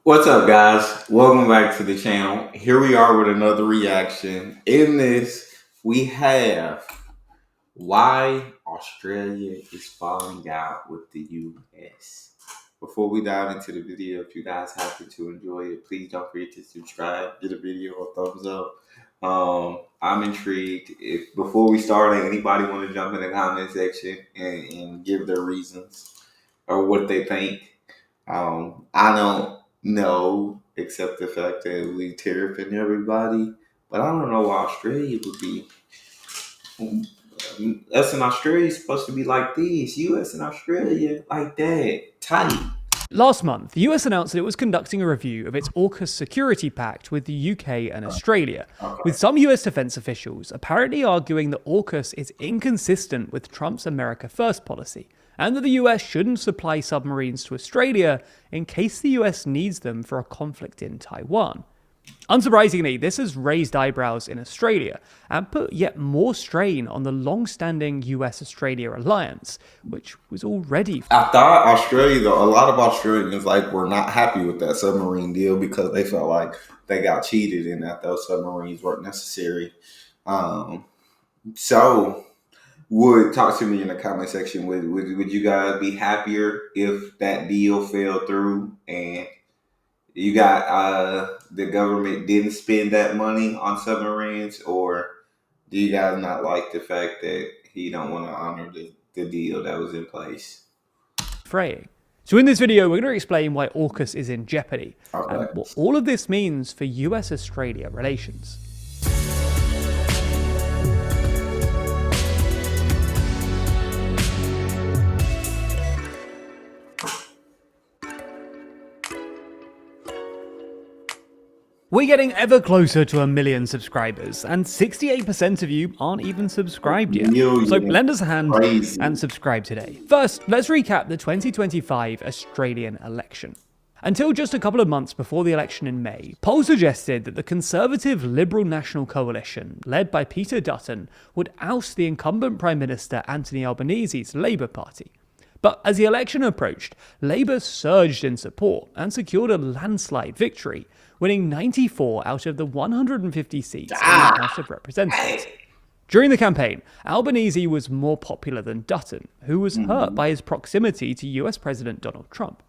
What's up, guys? Welcome back to the channel. Here we are with another reaction. In this, we have why Australia is falling out with the US. Before we dive into the video, if you guys happen to enjoy it, please don't forget to subscribe, give the video a thumbs up. I'm intrigued. If before we start, anybody want to jump in the comment section and give their reasons or what they think? I don't know, except the fact that we tariffing everybody. But I don't know why Australia would be. Us and Australia is supposed to be like this. US and Australia like that. Tight. Last month, the US announced that it was conducting a review of its AUKUS security pact with the UK and Australia, with some US defense officials apparently arguing that AUKUS is inconsistent with Trump's America First policy, and that the US shouldn't supply submarines to Australia in case the US needs them for a conflict in Taiwan. Unsurprisingly, this has raised eyebrows in Australia and put yet more strain on the long-standing US-Australia alliance, which was already. I thought Australia, though, a lot of Australians were not happy with that submarine deal because they felt like they got cheated and that those submarines weren't necessary. Um, so would talk to me in the comment section. Would you guys be happier if that deal fell through and you got the government didn't spend that money on submarines, or do you guys not like the fact that he don't want to honor the deal that was in place? Fraying. So in this video, we're going to explain why AUKUS is in jeopardy and what all of this means for US-Australia relations. We're getting ever closer to 1 million subscribers, and 68% of you aren't even subscribed yet. So lend us a hand and subscribe today. First, let's recap the 2025 Australian election. Until just a couple of months before the election in May, polls suggested that the Conservative Liberal National Coalition, led by Peter Dutton, would oust the incumbent Prime Minister Anthony Albanese's Labour Party. But as the election approached, Labour surged in support and secured a landslide victory, winning 94 out of the 150 seats in the House of Representatives. During the campaign, Albanese was more popular than Dutton, who was hurt by his proximity to US President Donald Trump.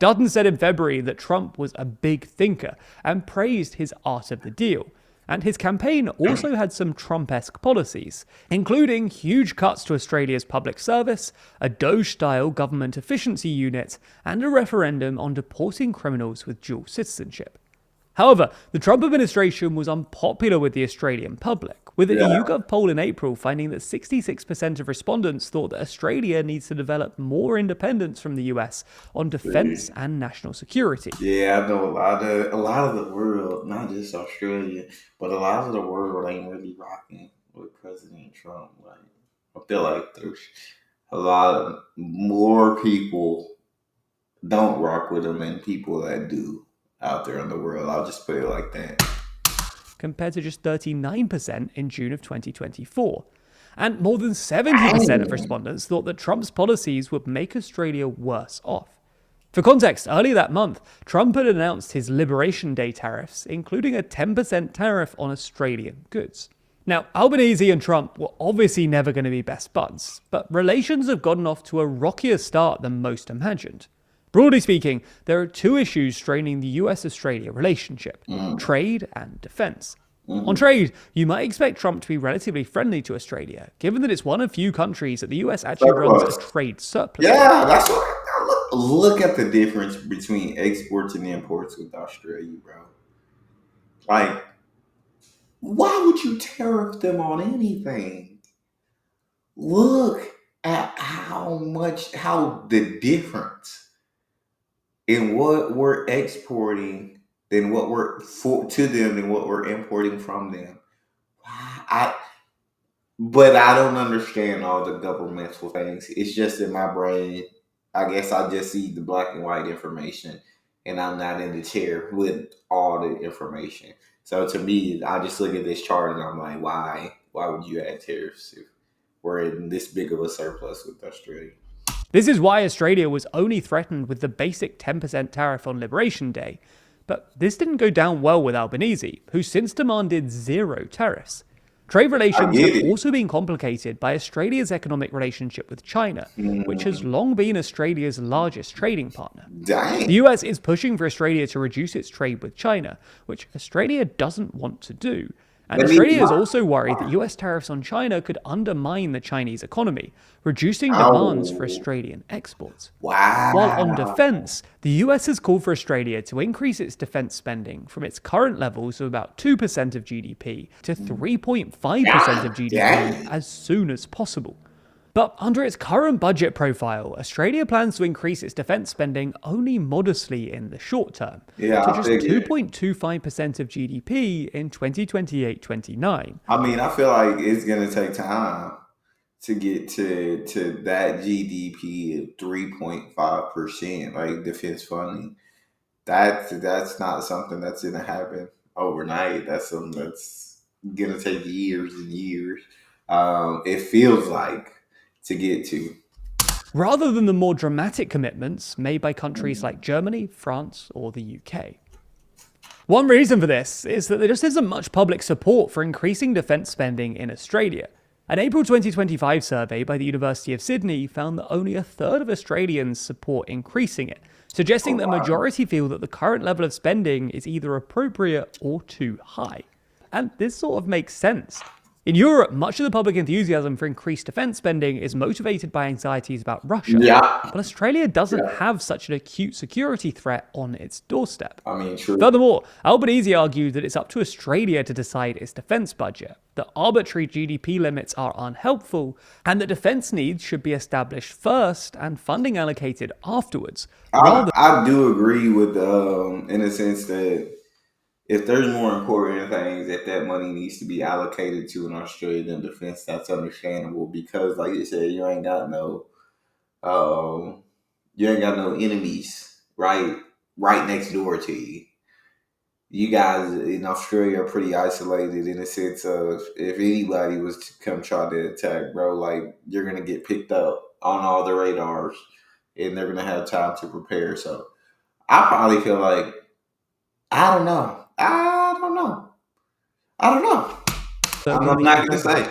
Dutton said in February that Trump was a big thinker and praised his art of the deal. And his campaign also had some Trump-esque policies, including huge cuts to Australia's public service, a Doge-style government efficiency unit, and a referendum on deporting criminals with dual citizenship. However, the Trump administration was unpopular with the Australian public, with a YouGov poll in April finding that 66% of respondents thought that Australia needs to develop more independence from the US on defense and national security. Yeah, I know a lot of the world, not just Australia, but a lot of the world ain't really rocking with President Trump. Like, I feel like there's a lot of more people don't rock with him than people that do out there in the world. I'll just put it like that. Compared to just 39% in June of 2024. And more than 70% of respondents thought that Trump's policies would make Australia worse off. For context, earlier that month, Trump had announced his Liberation Day tariffs, including a 10% tariff on Australian goods. Now, Albanese and Trump were obviously never going to be best buds, but relations have gotten off to a rockier start than most imagined. Broadly speaking, there are two issues straining the US-Australia relationship: trade and defense. On trade, you might expect Trump to be relatively friendly to Australia, given that it's one of few countries that the US actually runs a trade surplus. Yeah, that's what. Look at the difference between exports and imports with Australia, bro. Like, why would you tariff them on anything? Look at how the difference in what we're exporting than what we're to them than what we're importing from them. But I don't understand all the governmental things. It's just in my brain. I guess I just see the black and white information, and I'm not in the chair with all the information. So to me, I just look at this chart and I'm like, why? Why would you add tariffs if we're in this big of a surplus with Australia? This is why Australia was only threatened with the basic 10% tariff on Liberation Day. But this didn't go down well with Albanese, who since demanded zero tariffs. Trade relations have also been complicated by Australia's economic relationship with China, which has long been Australia's largest trading partner. Dang. The US is pushing for Australia to reduce its trade with China, which Australia doesn't want to do. And Australia is also worried that US tariffs on China could undermine the Chinese economy, reducing demands for Australian exports. Wow. While on defense, the US has called for Australia to increase its defense spending from its current levels of about 2% of GDP to 3.5% of GDP as soon as possible. But under its current budget profile, Australia plans to increase its defense spending only modestly in the short term, to just 2.25% of GDP in 2028-29. I mean, I feel like it's going to take time to get to that GDP of 3.5%, like defense funding. That's not something that's going to happen overnight. That's something that's going to take years and years. It feels like to get to. Rather than the more dramatic commitments made by countries like Germany, France, or the UK. One reason for this is that there just isn't much public support for increasing defence spending in Australia. An April 2025 survey by the University of Sydney found that only a third of Australians support increasing it, suggesting that a majority feel that the current level of spending is either appropriate or too high. And this sort of makes sense. In Europe, much of the public enthusiasm for increased defence spending is motivated by anxieties about Russia. But Australia doesn't have such an acute security threat on its doorstep. I mean, true. Furthermore, Albanese argued that it's up to Australia to decide its defence budget, that arbitrary GDP limits are unhelpful, and that defence needs should be established first and funding allocated afterwards. I do agree with, in a sense that if there's more important things that money needs to be allocated to in Australia than defense, that's understandable because, like you said, you ain't got no enemies right next door to you. You guys in Australia are pretty isolated in the sense of if anybody was to come try to attack, bro, like you're gonna get picked up on all the radars, and they're gonna have time to prepare. So I probably feel like I don't know. I'm not going to say.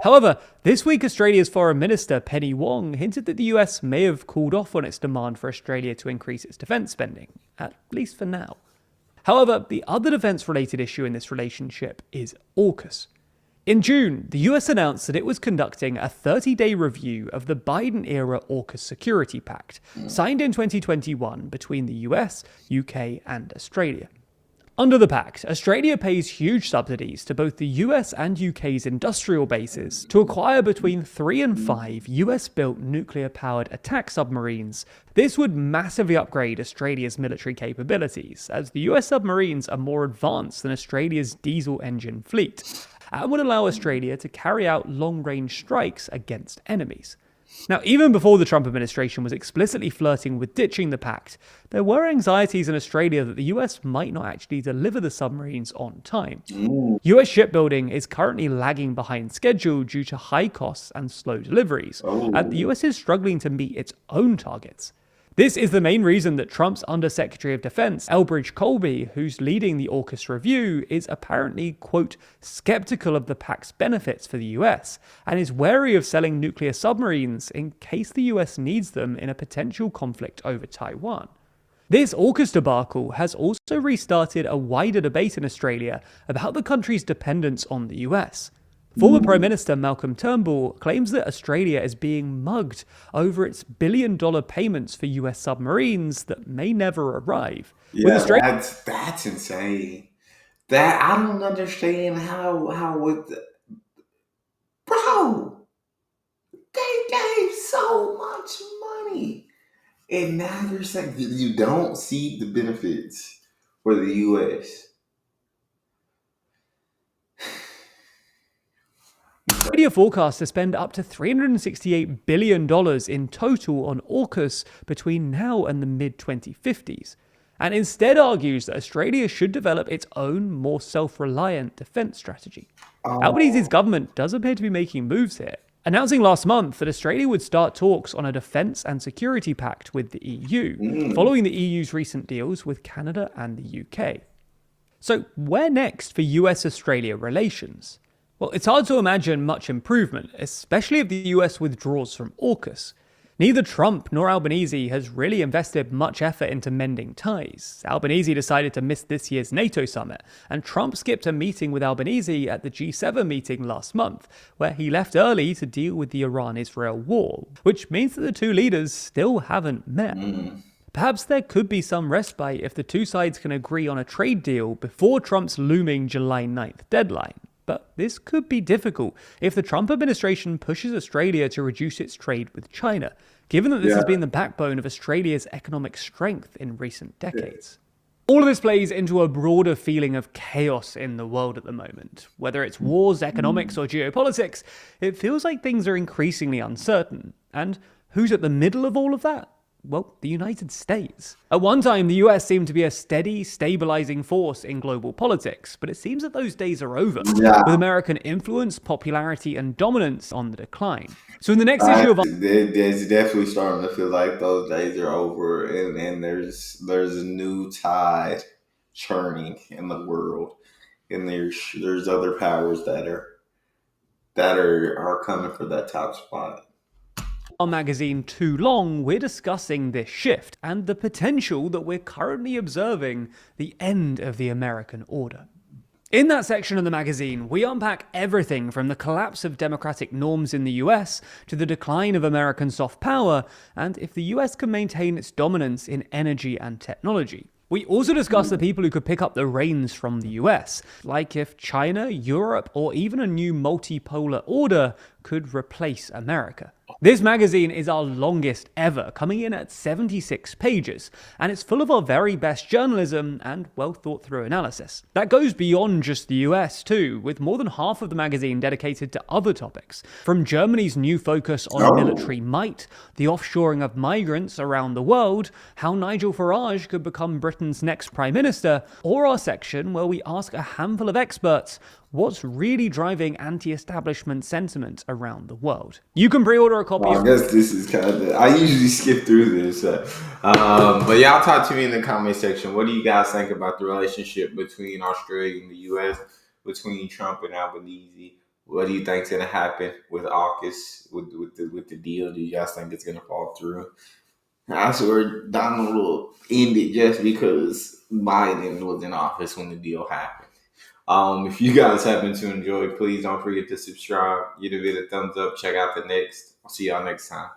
However, this week Australia's Foreign Minister Penny Wong hinted that the US may have cooled off on its demand for Australia to increase its defence spending, at least for now. However, the other defence-related issue in this relationship is AUKUS. In June, the US announced that it was conducting a 30-day review of the Biden-era AUKUS Security Pact, signed in 2021 between the US, UK, and Australia. Under the pact, Australia pays huge subsidies to both the US and UK's industrial bases to acquire between 3 and 5 US-built nuclear-powered attack submarines. This would massively upgrade Australia's military capabilities, as the US submarines are more advanced than Australia's diesel engine fleet, and would allow Australia to carry out long-range strikes against enemies. Now, even before the Trump administration was explicitly flirting with ditching the pact, there were anxieties in Australia that the US might not actually deliver the submarines on time. US shipbuilding is currently lagging behind schedule due to high costs and slow deliveries, and the US is struggling to meet its own targets. This is the main reason that Trump's Undersecretary of Defense, Elbridge Colby, who's leading the AUKUS review, is apparently, quote, skeptical of the pact's benefits for the US, and is wary of selling nuclear submarines in case the US needs them in a potential conflict over Taiwan. This AUKUS debacle has also restarted a wider debate in Australia about the country's dependence on the US. Former Prime Minister Malcolm Turnbull claims that Australia is being mugged over its billion-dollar payments for US submarines that may never arrive. Yeah, that's insane. That I don't understand how with bro, they gave so much money, and now you're saying you don't see the benefits for the US. Australia forecast to spend up to $368 billion in total on AUKUS between now and the mid-2050s, and instead argues that Australia should develop its own, more self-reliant defence strategy. Albanese's government does appear to be making moves here, announcing last month that Australia would start talks on a defence and security pact with the EU, following the EU's recent deals with Canada and the UK. So where next for US-Australia relations? Well, it's hard to imagine much improvement, especially if the US withdraws from AUKUS. Neither Trump nor Albanese has really invested much effort into mending ties. Albanese decided to miss this year's NATO summit, and Trump skipped a meeting with Albanese at the G7 meeting last month, where he left early to deal with the Iran-Israel war, which means that the two leaders still haven't met. Perhaps there could be some respite if the two sides can agree on a trade deal before Trump's looming July 9th deadline. But this could be difficult if the Trump administration pushes Australia to reduce its trade with China, given that this has been the backbone of Australia's economic strength in recent decades. All of this plays into a broader feeling of chaos in the world at the moment. Whether it's wars, economics, or geopolitics, it feels like things are increasingly uncertain. And who's at the middle of all of that? Well, the United States. At one time, the US seemed to be a steady, stabilizing force in global politics, but it seems that those days are over, with American influence, popularity, and dominance on the decline. So in the next issue of... It's definitely starting to feel like those days are over, and there's a new tide churning in the world, and there's other powers that are coming for that top spot. Our magazine Too Long, we're discussing this shift and the potential that we're currently observing the end of the American order. In that section of the magazine, we unpack everything from the collapse of democratic norms in the US to the decline of American soft power, and if the US can maintain its dominance in energy and technology. We also discuss the people who could pick up the reins from the US, like if China, Europe, or even a new multipolar order could replace America. This magazine is our longest ever, coming in at 76 pages, and it's full of our very best journalism and well thought through analysis. That goes beyond just the US too, with more than half of the magazine dedicated to other topics, from Germany's new focus on military might, the offshoring of migrants around the world, how Nigel Farage could become Britain's next Prime Minister, or our section where we ask a handful of experts what's really driving anti-establishment sentiment around the world. You can pre-order a copy I guess this is kind of... I usually skip through this. But y'all talk to me in the comment section. What do you guys think about the relationship between Australia and the U.S., between Trump and Albanese? What do you think's going to happen with AUKUS, with the deal? Do you guys think it's going to fall through? I swear Donald will end it just because Biden was in office when the deal happened. If you guys happen to enjoy, please don't forget to subscribe, give the video a thumbs up, check out the next. I'll see y'all next time.